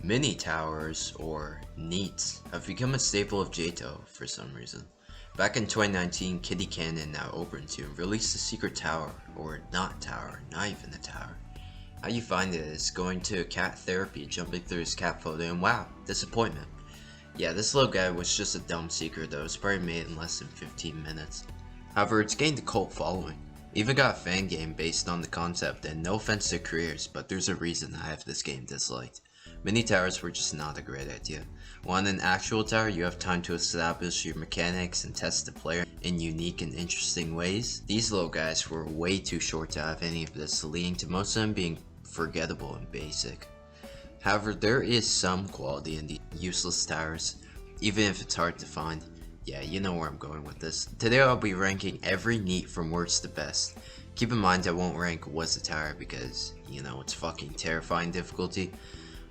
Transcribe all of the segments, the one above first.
Mini towers, or NEETs, have become a staple of JToH for some reason. Back in 2019, Kitty Cannon, now OpenTune, released a secret tower, or not tower, not even a tower. How you find it is going to cat therapy, jumping through his cat photo, and wow, disappointment. Yeah, this little guy was just a dumb secret that was probably made in less than 15 minutes. However, it's gained a cult following. Even got a fan game based on the concept, and no offense to creators, but there's a reason I have this game disliked. Mini towers were just not a great idea. While in an actual tower, you have time to establish your mechanics and test the player in unique and interesting ways. These little guys were way too short to have any of this, leading to most of them being forgettable and basic. However, there is some quality in the useless towers, even if it's hard to find. Yeah, you know where I'm going with this. Today I'll be ranking every NEET from worst to best. Keep in mind I won't rank what's a tower because, you know, it's fucking terrifying difficulty.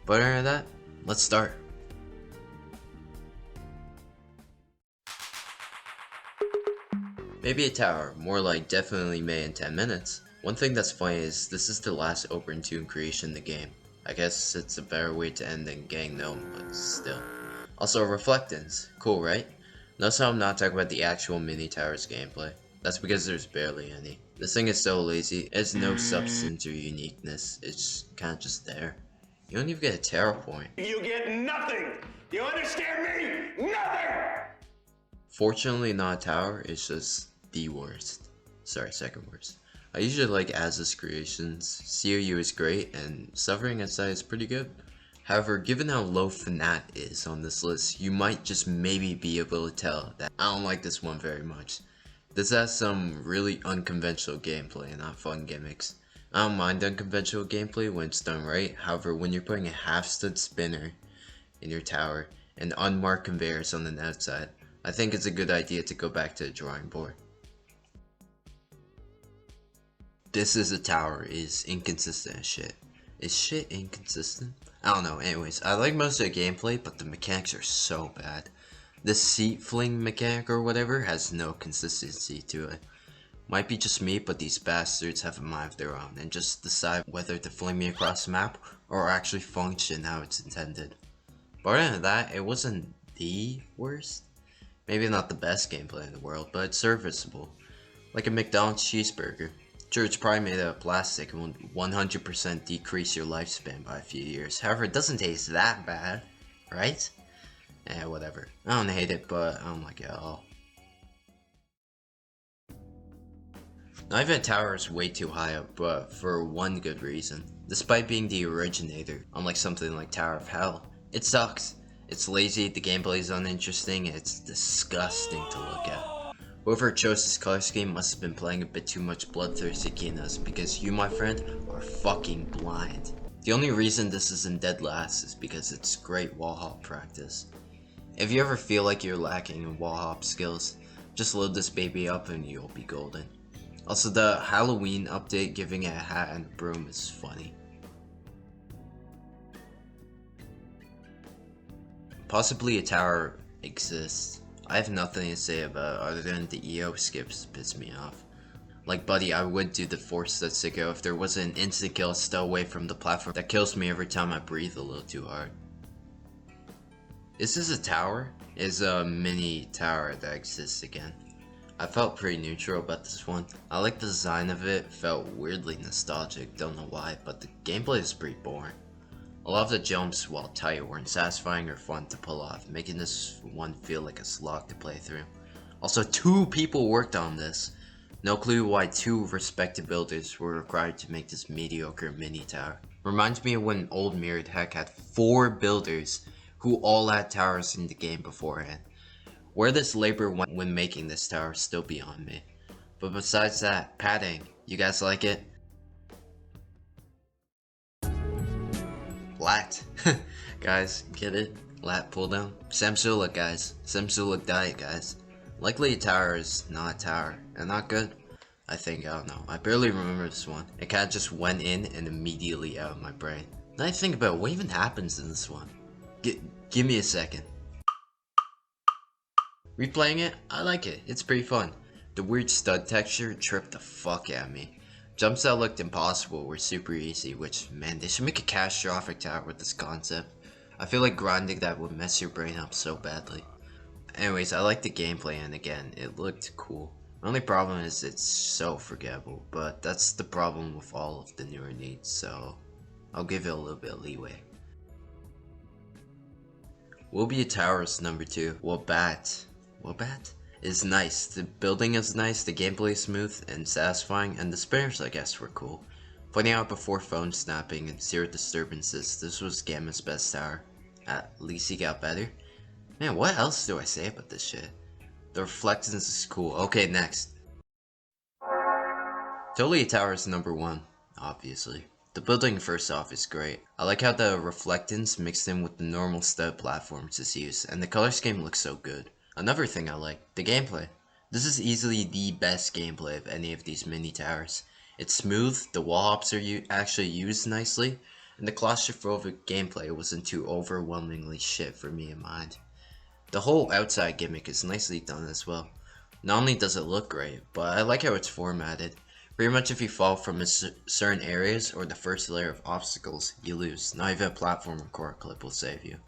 But other than that, let's start. Maybe a tower, more like definitely made in 10 minutes. One thing that's funny is this is the last OpenTune creation in the game. I guess it's a better way to end than getting known, but still. Also, reflectance. Cool, right? Notice how I'm not talking about the actual mini towers gameplay. That's because there's barely any. This thing is so lazy, it has no substance or uniqueness, it's kinda just there. You don't even get a terra point. You get nothing! You understand me? Nothing! Fortunately, not a tower, it's just the worst. Sorry, second worst. I usually like Az's creations. COU is great, and Suffering Inside is pretty good. However, given how low Fnat is on this list, you might just maybe be able to tell that I don't like this one very much. This has some really unconventional gameplay and not fun gimmicks. I don't mind unconventional gameplay when it's done right, however when you're putting a half-stood spinner in your tower and unmarked conveyors on the outside, I think it's a good idea to go back to the drawing board. This is a tower is inconsistent as shit. Is shit inconsistent? I don't know, anyways, I like most of the gameplay, but the mechanics are so bad. The seat fling mechanic or whatever has no consistency to it. Might be just me, but these bastards have a mind of their own and just decide whether to fling me across the map or actually function how it's intended. But other than that, it wasn't the worst. Maybe not the best gameplay in the world, but it's serviceable. Like a McDonald's cheeseburger. Sure, it's probably made out of plastic and will 100% decrease your lifespan by a few years. However, it doesn't taste that bad, right? Eh, whatever. I don't hate it, but I don't like it at all. Not even a tower is way too high up, but for one good reason. Despite being the originator, unlike something like Tower of Hell, it sucks. It's lazy, the gameplay is uninteresting, and it's disgusting to look at. Whoever chose this color scheme must have been playing a bit too much Bloodthirsty Kinas, because you, my friend, are fucking blind. The only reason this is in dead last is because it's great wall hop practice. If you ever feel like you're lacking in wall hop skills, just load this baby up and you'll be golden. Also, the Halloween update giving it a hat and a broom is funny. Possibly a tower exists. I have nothing to say about it other than the EO skips piss me off. Like, buddy, I would do the force that sicko if there was an instant kill still away from the platform that kills me every time I breathe a little too hard. Is this a tower? Is a mini tower that exists again. I felt pretty neutral about this one. I like the design of it, felt weirdly nostalgic, don't know why, but the gameplay is pretty boring. A lot of the jumps, while tight, weren't satisfying or fun to pull off, making this one feel like a slog to play through. Also, 2 people worked on this. No clue why 2 respected builders were required to make this mediocre mini tower. Reminds me of when old Mirrored Heck had 4 builders who all had towers in the game beforehand. Where this labor went when making this tower is still beyond me. But besides that, padding, you guys like it? Lat. Guys, get it? Lat pull down? Samsula, guys. Samsula diet, guys. Likely a tower is not a tower, and not good. I think, I don't know. I barely remember this one. It kinda just went in and immediately out of my brain. Now I think about what even happens in this one. Give me a second. Replaying it, I like it. It's pretty fun. The weird stud texture tripped the fuck out of me. Jumps that looked impossible were super easy, which, man, they should make a catastrophic tower with this concept. I feel like grinding that would mess your brain up so badly. Anyways, I like the gameplay, and again, it looked cool. The only problem is it's so forgettable, but that's the problem with all of the newer needs, so I'll give it a little bit of leeway. Wilbia Towers number 2. Wabat is nice. The building is nice, the gameplay is smooth and satisfying, and the spinners I guess were cool. Pointing out before phone snapping and zero disturbances, this was Gamma's best tower. At least he got better. Man, what else do I say about this shit? The reflectance is cool. Okay, next. Tolia Tower is number 1, obviously. The building first off is great. I like how the reflectance mixed in with the normal stud platforms is used, and the color scheme looks so good. Another thing I like, the gameplay. This is easily the best gameplay of any of these mini towers. It's smooth, the wall hops are actually used nicely, and the claustrophobic gameplay wasn't too overwhelmingly shit for me in mind. The whole outside gimmick is nicely done as well. Not only does it look great, but I like how it's formatted. Pretty much if you fall from certain areas or the first layer of obstacles, you lose. Not even a platform or core clip will save you.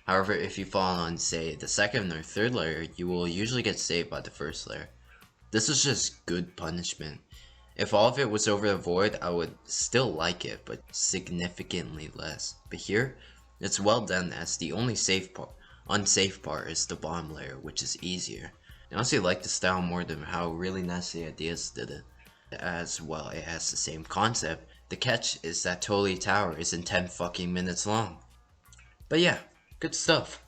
However, if you fall on, say, the second or third layer, you will usually get saved by the first layer. This is just good punishment. If all of it was over the void, I would still like it, but significantly less. But here, it's well done, as the only unsafe part is the bottom layer, which is easier. I honestly like the style more than how really nice the ideas did it. As well, it has the same concept. The catch is that Tolia Tower isn't 10 fucking minutes long. But yeah, good stuff.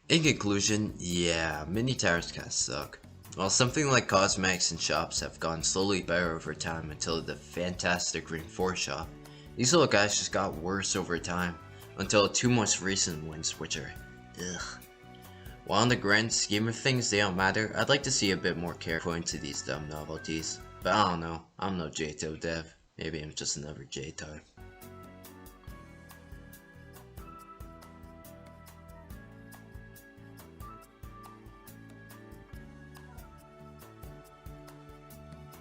In conclusion, yeah, mini towers kinda suck. While something like cosmetics and shops have gotten slowly better over time until the fantastic Ring 4 shop, these little guys just got worse over time, until the 2 most recent ones, which are ugh. While in the grand scheme of things they don't matter, I'd like to see a bit more care put into these dumb novelties. But I don't know, I'm no JToH dev, maybe I'm just another JToH.